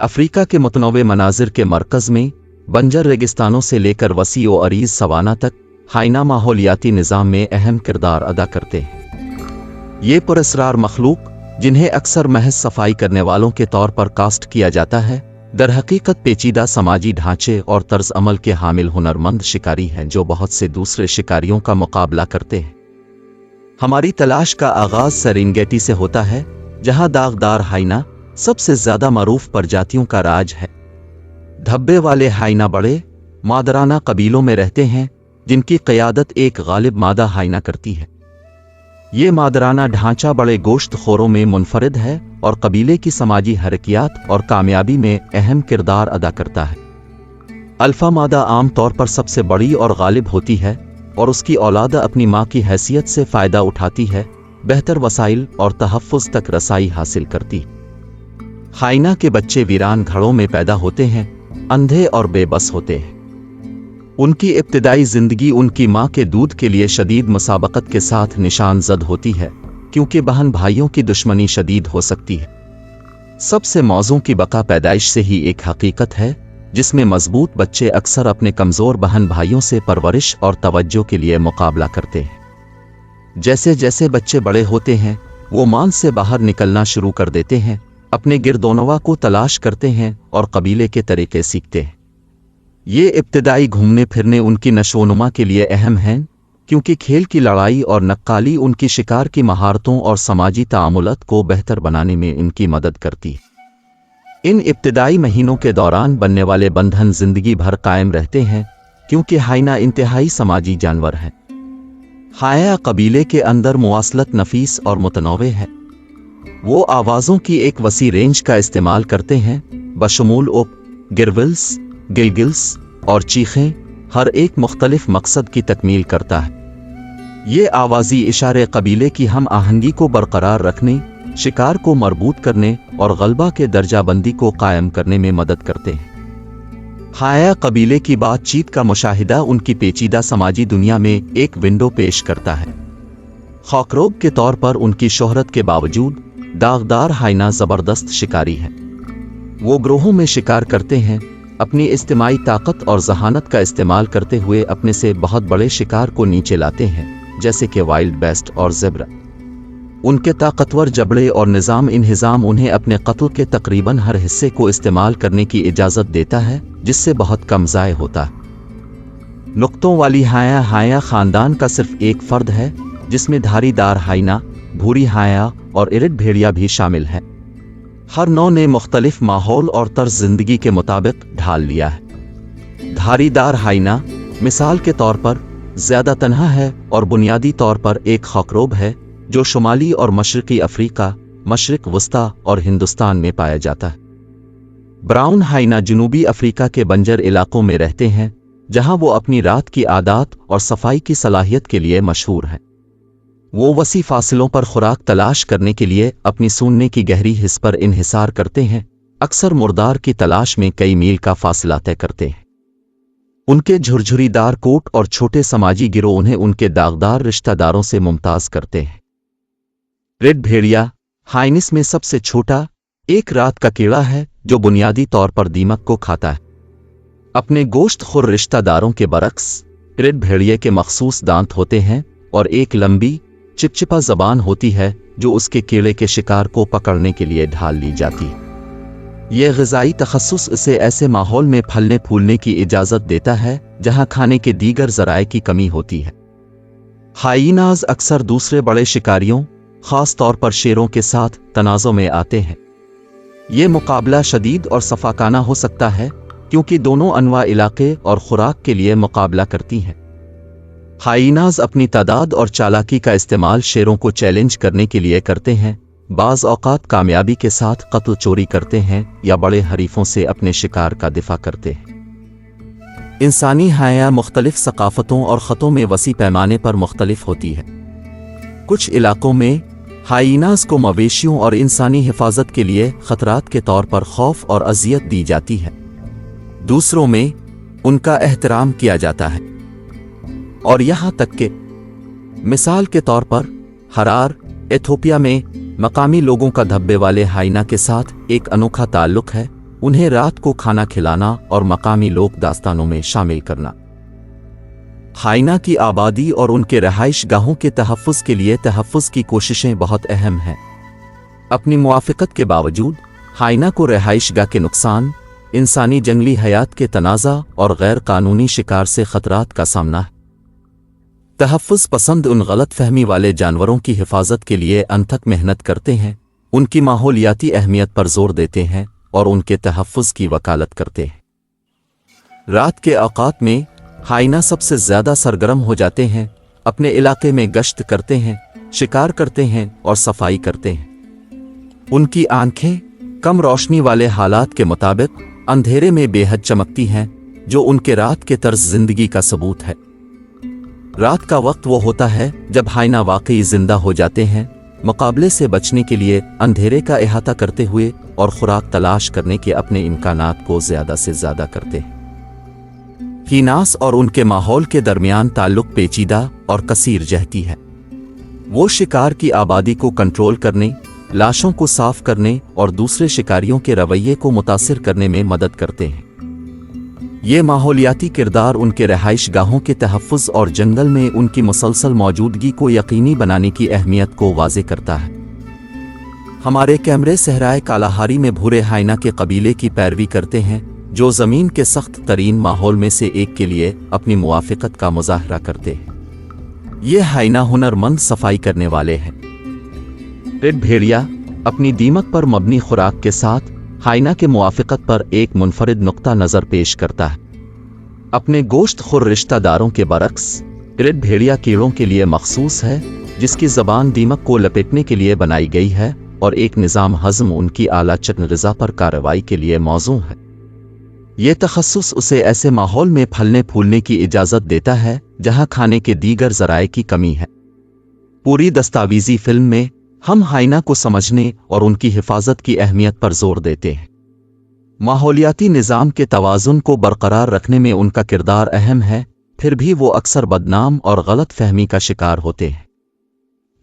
Africa के मुतनव्वे मनाजिर के मरकज़ में बंजर रेगिस्तानों से लेकर वसी व अरीज़ सवाना तक हाइना माहौलियाती निज़ाम में अहम किरदार अदा करते हैं। ये पुरअसरार मखलूक, जिन्हें अक्सर महज सफाई करने वालों के तौर पर कास्ट किया जाता है, दरहकीकत पेचीदा समाजी ढांचे और तर्ज अमल के हामिल हुनरमंद शिकारी हैं जो बहुत से दूसरे शिकारियों का मुकाबला करते हैं। हमारी तलाश का आगाज सेरेंगेटी से होता है, जहां दागदार हाइना सबसे ज्यादा मरूफ प्रजातियों का राज है। धब्बे वाले हाइना बड़े मादराना कबीलों में रहते हैं, जिनकी क़यादत एक गालिब मादा हाइना करती है। ये मादराना ढांचा बड़े गोश्त खोरों में मुनफरिद है और कबीले की समाजी हरकियात और कामयाबी में अहम किरदार अदा करता है। अल्फा मादा आम तौर पर सबसे बड़ी और गालिब होती है और उसकी औलाद अपनी माँ की हैसियत से फ़ायदा उठाती है, बेहतर वसाइल और तहफ़्फ़ुज़ तक रसाई हासिल करती। हाइना के बच्चे वीरान घरों में पैदा होते हैं, अंधे और बेबस होते हैं। उनकी इब्तिदाई जिंदगी उनकी माँ के दूध के लिए शदीद मुसाबकत के साथ निशान ज़द होती है, क्योंकि बहन भाइयों की दुश्मनी शदीद हो सकती है। सबसे मौजों की बका पैदाइश से ही एक हकीकत है, जिसमें मजबूत बच्चे अक्सर अपने कमज़ोर बहन भाइयों से परवरिश और तवज्जो के लिए मुकाबला करते हैं। जैसे जैसे बच्चे बड़े होते हैं, वो मान से बाहर निकलना शुरू कर देते हैं, अपने गिरदोनवा को तलाश करते हैं और कबीले के तरीके सीखते हैं। ये इब्तिदाई घूमने फिरने उनकी नशोनुमा के लिए अहम हैं, क्योंकि खेल की लड़ाई और नक्काली उनकी शिकार की महारतों और समाजी तामुलत को बेहतर बनाने में इनकी मदद करती है। इन इब्तिदाई महीनों के दौरान बनने वाले बंधन जिंदगी भर कायम रहते हैं, क्योंकि हाइना इंतहाई समाजी जानवर हैं। हाया कबीले के अंदर मुवासलत नफीस और मुतनव्वे है। वो आवाज़ों की एक वसी रेंज का इस्तेमाल करते हैं, बशमूल ओप, गिरविल्स, गिलगिल्स और चीखें, हर एक मुख्तलिफ मकसद की तकमील करता है। ये आवाज़ी इशारे कबीले की हम आहंगी को बरकरार रखने, शिकार को मरबूत करने और गलबा के दर्जाबंदी को कायम करने में मदद करते हैं। हाया कबीले की बातचीत का मुशाहिदा उनकी पेचीदा समाजी दुनिया में एक विंडो पेश करता है। खौकरोग के तौर पर उनकी शोहरत के बावजूद दागदार हाइना ज़बरदस्त शिकारी है। वो ग्रोहों में शिकार करते हैं, अपनी इज्तिमाई ताकत और जहानत का इस्तेमाल करते हुए अपने से बहुत बड़े शिकार को नीचे लाते हैं, जैसे कि वाइल्ड बेस्ट और ज़ेब्रा। उनके ताकतवर जबड़े और निज़ाम इंहिज़ाम उन्हें अपने कत्ल के तकरीबन हर हिस्से को इस्तेमाल करने की इजाज़त देता है, जिससे बहुत कम ज़ाय होता है। नुक्तों वाली हाया ख़ानदान का सिर्फ एक फ़र्द है, जिसमें धारीदार हाइना, भूरी हाया और इरिड भेड़िया भी शामिल है। हर नौ ने मुख्तलिफ माहौल और तर्ज जिंदगी के मुताबिक ढाल लिया है। धारीदार हाइना मिसाल के तौर पर ज्यादा तन्हा है और बुनियादी तौर पर एक खौकरोब है, जो शुमाली और मशरकी अफ्रीका, मशरिक वस्ता और हिंदुस्तान में पाया जाता है। ब्राउन हाइना जनूबी अफ्रीका के बंजर इलाकों में रहते हैं, जहां वो अपनी रात की आदत और सफाई की सलाहियत के लिए मशहूर हैं। वो वसी फासलों पर खुराक तलाश करने के लिए अपनी सूंडने की गहरी हिस्स पर इन्हिसार करते हैं, अक्सर मुर्दार की तलाश में कई मील का फासला तय करते हैं। उनके झुरझुरीदार कोट और छोटे समाजी गिरोह उन्हें उनके दागदार रिश्तेदारों से मुमताज करते हैं। रेड भेड़िया हाइनिस में सबसे छोटा एक रात का कीड़ा है, जो बुनियादी तौर पर दीमक को खाता है। अपने गोश्त खुर रिश्तेदारों के बरक्स, रेड भेड़िए के मखसूस दांत होते हैं और एक लंबी चिपचिपा जबान होती है, जो उसके कीड़े के शिकार को पकड़ने के लिए ढाल ली जाती है। यह ग़िज़ाई तखस्सुस इसे ऐसे माहौल में फलने फूलने की इजाज़त देता है, जहां खाने के दीगर ज़राए की कमी होती है। हाइनाज़ अक्सर दूसरे बड़े शिकारियों, ख़ास तौर पर शेरों के साथ तनाज़ो में आते हैं। ये मुकाबला शदीद और सफ़ाकाना हो सकता है, क्योंकि दोनों अनवा इलाके और खुराक के लिए मुकाबला करती हैं। हाइनाज़ अपनी तादाद और चालाकी का इस्तेमाल शेरों को चैलेंज करने के लिए करते हैं, बाज़ औक़ात कामयाबी के साथ कत्ल चोरी करते हैं या बड़े हरीफों से अपने शिकार का दिफा करते हैं। इंसानी हाया मुख्तलिफ सकाफ़तों और ख़तों में वसी पैमाने पर मुख्तलिफ होती है। कुछ इलाकों में हाइनाज़ को मवेशियों और इंसानी हिफाजत के लिए ख़तरात के तौर पर खौफ और अज़ियत दी जाती है, दूसरों में उनका एहतराम किया जाता है। और यहाँ तक कि मिसाल के तौर पर हरार, एथोपिया में मकामी लोगों का धब्बे वाले हाइना के साथ एक अनोखा ताल्लुक है, उन्हें रात को खाना खिलाना और मकामी लोक दास्तानों में शामिल करना। हाइना की आबादी और उनके रहाइश गाहों के तहफ़्फ़ुज़ के लिए तहफ़्फ़ुज़ की कोशिशें बहुत अहम हैं। अपनी मुआफ़क़त के बावजूद हाइना को रहाइश गाह के नुकसान, इंसानी जंगली हयात के तनाज़ा और गैर कानूनी शिकार से ख़तरात का सामना है। तहफ़्फ़ुज़ पसंद उन गलत फहमी वाले जानवरों की हिफाजत के लिए अनथक मेहनत करते हैं, उनकी माहौलियाती अहमियत पर जोर देते हैं और उनके तहफ़्फ़ुज़ की वकालत करते हैं। रात के औक़ात में हाइना सबसे ज़्यादा सरगर्म हो जाते हैं, अपने इलाके में गश्त करते हैं, शिकार करते हैं और सफाई करते हैं। उनकी आंखें कम रोशनी वाले हालात के मुताबिक अंधेरे में बेहद चमकती हैं, जो उनके रात के तर्ज जिंदगी का सबूत है। रात का वक्त वो होता है जब हाइना वाकई जिंदा हो जाते हैं, मुकाबले से बचने के लिए अंधेरे का अहाता करते हुए और खुराक तलाश करने के अपने इम्कानात को ज़्यादा से ज़्यादा करते हैं। हिनास और उनके माहौल के दरमियान ताल्लुक पेचीदा और कसीर जहती है। वो शिकार की आबादी को कंट्रोल करने, लाशों को साफ करने और दूसरे शिकारियों के रवैये को मुतासिर करने में मदद करते हैं। ये माहौलियाती किरदार उनके रहाइश गाहों के तहफ़्फ़ुज़ और जंगल में उनकी मुसलसल मौजूदगी को यकीनी बनाने की अहमियत को वाज़े करता है। हमारे कैमरे सहराए कालाहारी में भूरे हाइना के कबीले की पैरवी करते हैं, जो ज़मीन के सख्त तरीन माहौल में से एक के लिए अपनी मुआफ़क़त का मुज़ाहरा करते हैं। ये हाइना हुनरमंद सफाई करने वाले हैं। रेड भेड़िया अपनी दीमक पर मबनी खुराक के साथ हाइना के मुआफ़क़त पर एक मुनफरिद नुक्ता नज़र पेश करता है। अपने गोश्त खुर रिश्तेदारों के बरक्स, रेड भेड़िया कीड़ों के लिए मखसूस है, जिसकी ज़बान दीमक को लपेटने के लिए बनाई गई है और एक निज़ाम हज़म उनकी आला चटन ग़िज़ा पर कार्रवाई के लिए मौज़ू है। ये तखस्सुस उसे ऐसे माहौल में फलने फूलने की इजाज़त देता है जहां खाने के दीगर ज़राए की कमी है। पूरी दस्तावेज़ी फिल्म में हम हाइना को समझने और उनकी हिफाजत की अहमियत पर जोर देते हैं। माहौलियाती निज़ाम के तवाज़ुन को बरकरार रखने में उनका किरदार अहम है, फिर भी वो अक्सर बदनाम और गलत फहमी का शिकार होते हैं।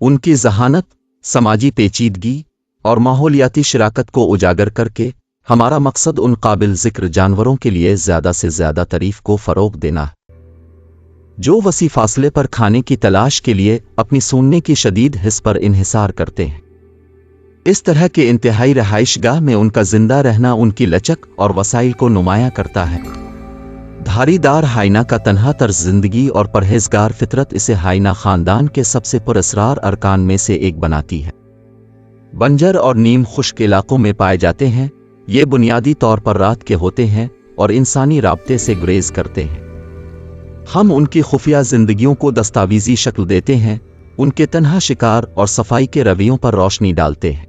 उनकी ज़हानत, समाजी पेचीदगी और माहौलियाती शराकत को उजागर करके हमारा मकसद उन काबिल ज़िक्र जानवरों के लिए ज़्यादा से ज़्यादा तारीफ़ को फ़रोग़ देना है, जो वसी फासले पर खाने की तलाश के लिए अपनी सूंघने की शदीद हिस्स पर इन्हिसार करते हैं। इस तरह के इंतहाई रहाइशगाह में उनका जिंदा रहना उनकी लचक और वसाइल को नुमायां करता है। धारीदार हाइना का तन्हा तर्ज जिंदगी और परहेजगार फितरत इसे हाइना ख़ानदान के सबसे पुरअसरार अरकान में से एक बनाती है। बंजर और नीम खुश्क इलाकों में पाए जाते हैं। ये बुनियादी तौर पर रात के होते हैं और इंसानी राब्ते से गुरेज करते हैं। हम उनकी खुफिया जिंदगियों को दस्तावेजी शक्ल देते हैं, उनके तन्हा शिकार और सफाई के रवैयों पर रोशनी डालते हैं।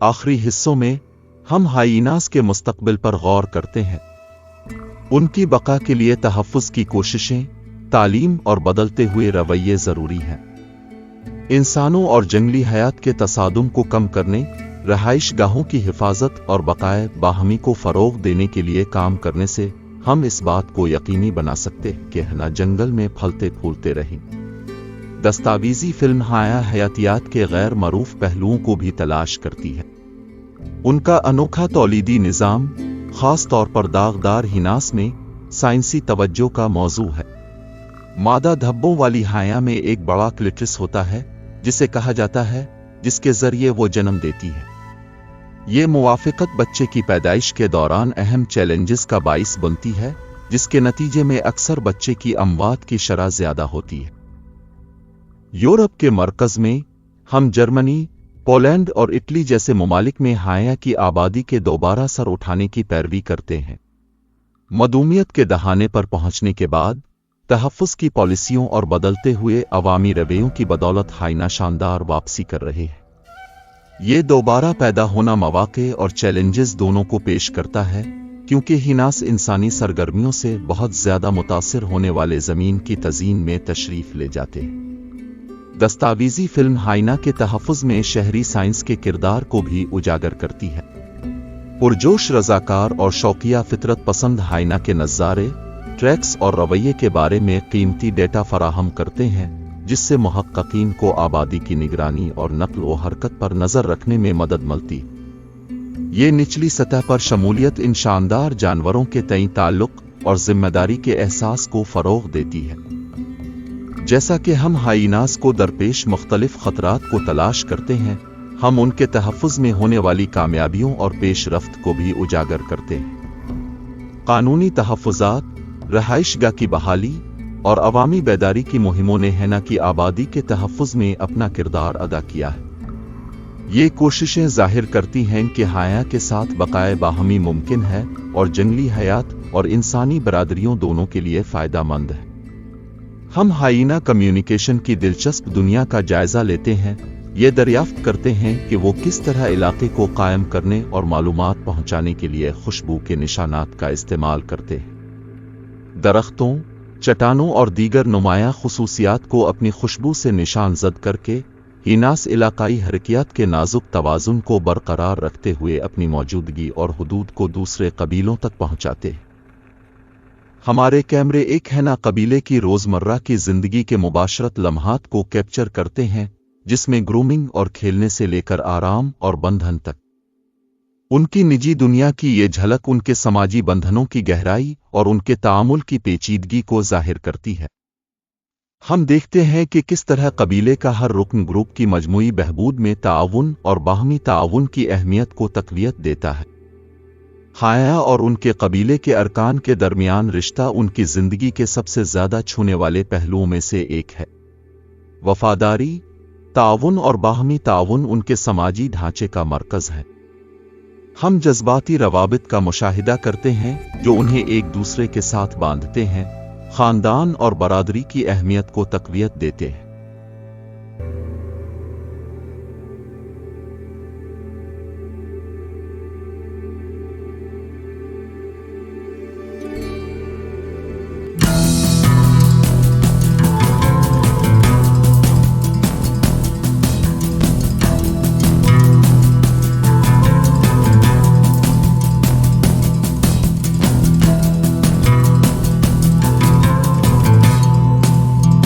आखिरी हिस्सों में हम हाइनास के मुस्तकबिल पर गौर करते हैं। उनकी बका के लिए तहफ़्फ़ुज़ की कोशिशें, तालीम और बदलते हुए रवैये ज़रूरी हैं। इंसानों और जंगली हयात के तसादुम को कम करने, रहाइश गाहों की हिफाजत और बकाए बाहमी को फ़रोग़ देने के लिए काम करने से हम इस बात को यकीनी बना सकते हैं कि हाइना जंगल में फलते फूलते रहें। दस्तावेज़ी फिल्म हाइना हयातियात के गैर मरूफ पहलुओं को भी तलाश करती है। उनका अनोखा तौलीदी निज़ाम, ख़ास तौर पर दागदार हिनास में साइंसी तवज्जो का मौजू है। मादा धब्बों वाली हाइना में एक बड़ा क्लिटरिस होता है, जिसे कहा जाता है, जिसके ज़रिए वो जन्म देती है। ये मुवाफ़क़त बच्चे की पैदाइश के दौरान अहम चैलेंजेस का बाइस बनती है, जिसके नतीजे में अक्सर बच्चे की अमवात की शरह ज़्यादा होती है। यूरोप के मरकज़ में हम जर्मनी, पोलैंड और इटली जैसे ममालिक में हाइना की आबादी के दोबारा सर उठाने की पैरवी करते हैं। मदूमियत के दहाने पर पहुंचने के बाद तहफ़्फ़ुज़ की पॉलिसियों और बदलते हुए अवामी रवैयों की बदौलत हाइना शानदार वापसी कर रहे हैं। ये दोबारा पैदा होना मौक़े और चैलेंजेस दोनों को पेश करता है, क्योंकि हिनास इंसानी सरगर्मियों से बहुत ज़्यादा मुतासिर होने वाले ज़मीन की तज़ीन में तशरीफ़ ले जाते हैं। दस्तावेज़ी फिल्म हाइना के तहफ़्फ़ुज़ में शहरी साइंस के किरदार को भी उजागर करती है। पुरजोश रज़ाकार और शौकिया फितरत पसंद हाइना के नज़ारे, ट्रैक्स और रवैये के बारे में कीमती डेटा फराहम करते हैं, जिससे मुहक्किकीन को आबादी की निगरानी और नक्ल व हरकत पर नज़र रखने में मदद मिलती। ये निचली सतह पर शमूलियत इन शानदार जानवरों के तय ताल्लुक और जिम्मेदारी के एहसास को फरोग देती है। जैसा कि हम हाइनास को दरपेश मुख्तलिफ खतरात को तलाश करते हैं, हम उनके तहफ़्फ़ुज़ में होने वाली कामयाबियों और पेशरफ्त को भी उजागर करते हैं। कानूनी तहफ़्फ़ुज़ात, रहाइशगाह की बहाली और अवामी बेदारी की मुहिमों ने हैना की आबादी के तहफ़्फ़ुज़ में अपना किरदार अदा किया है। ये कोशिशें ज़ाहिर करती हैं कि हाया के साथ बक़ाए बाहमी मुमकिन है और जंगली हयात और इंसानी बरादरियों दोनों के लिए फ़ायदामंद है। हम हाइना कम्युनिकेशन की दिलचस्प दुनिया का जायज़ा लेते हैं, ये दरियाफ्त करते हैं कि वो किस तरह इलाके को कायम करने और मालूमात पहुंचाने के लिए खुशबू के निशानात का इस्तेमाल करते हैं। दरख्तों, चट्टानों और दीगर नुमायां खुसूसियात को अपनी खुशबू से निशान जद करके हिनास इलाकाई हरकियात के नाजुक तवाज़ुन को बरकरार रखते हुए अपनी मौजूदगी और हुदूद को दूसरे कबीलों तक पहुंचाते हैं। हमारे कैमरे एक हैना कबीले की रोज़मर्रा की ज़िंदगी के मुबाशरत लम्हात को कैप्चर करते हैं, जिसमें ग्रूमिंग और खेलने से लेकर आराम और बंधन तक। उनकी निजी दुनिया की ये झलक उनके समाजी बंधनों की गहराई और उनके तामुल की पेचीदगी को जाहिर करती है। हम देखते हैं कि किस तरह कबीले का हर रुकन ग्रुप की मजमूई बहबूद में ताउन और बाहमी ताउन की अहमियत को तक़वियत देता है। हाया और उनके कबीले के अरकान के दरमियान रिश्ता उनकी ज़िंदगी के सबसे ज़्यादा छूने वाले पहलुओं में से एक है। वफादारी, ताउन और बाहमी ताउन उनके समाजी ढांचे का मरकज़ है। हम जज्बाती रवाबित का मुशाहिदा करते हैं जो उन्हें एक दूसरे के साथ बांधते हैं, ख़ानदान और बरादरी की अहमियत को तक़वियत देते हैं।